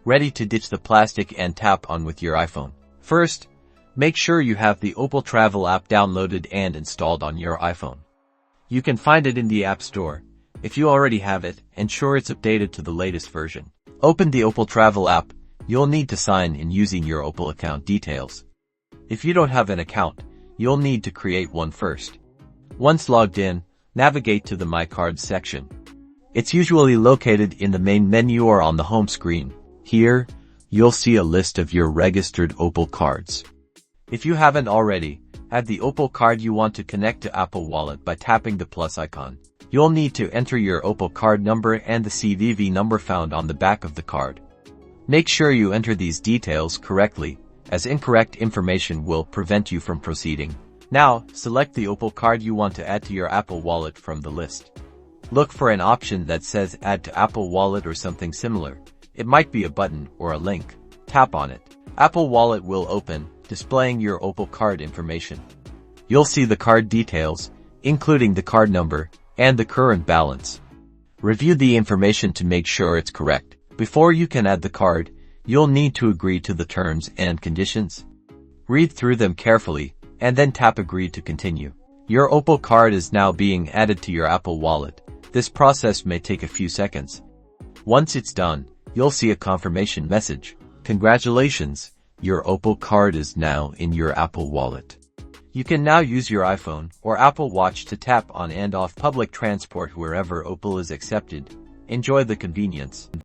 ready to ditch the plastic and tap on with your iPhone. First, make sure you have the Opal Travel app downloaded and installed on your iPhone. You can find it in the App Store. If you already have it, ensure it's updated to the latest version. Open the Opal Travel app. You'll need to sign in using your Opal account details. If you don't have an account, you'll need to create one first. Once logged in, navigate to the My Cards section. It's usually located in the main menu or on the home screen. Here, you'll see a list of your registered Opal cards. If you haven't already, add the Opal card you want to connect to Apple Wallet by tapping the plus icon. You'll need to enter your Opal card number and the CVV number found on the back of the card. Make sure you enter these details correctly, as incorrect information will prevent you from proceeding. Now, select the Opal card you want to add to your Apple Wallet from the list. Look for an option that says Add to Apple Wallet or something similar. It might be a button or a link. Tap on it. Apple Wallet will open, displaying your Opal card information. You'll see the card details, including the card number and the current balance. Review the information to make sure it's correct. Before you can add the card, you'll need to agree to the terms and conditions. Read through them carefully, and then tap Agree to continue. Your Opal card is now being added to your Apple Wallet. This process may take a few seconds. Once it's done, you'll see a confirmation message. Congratulations, your Opal card is now in your Apple Wallet. You can now use your iPhone or Apple Watch to tap on and off public transport wherever Opal is accepted. Enjoy the convenience.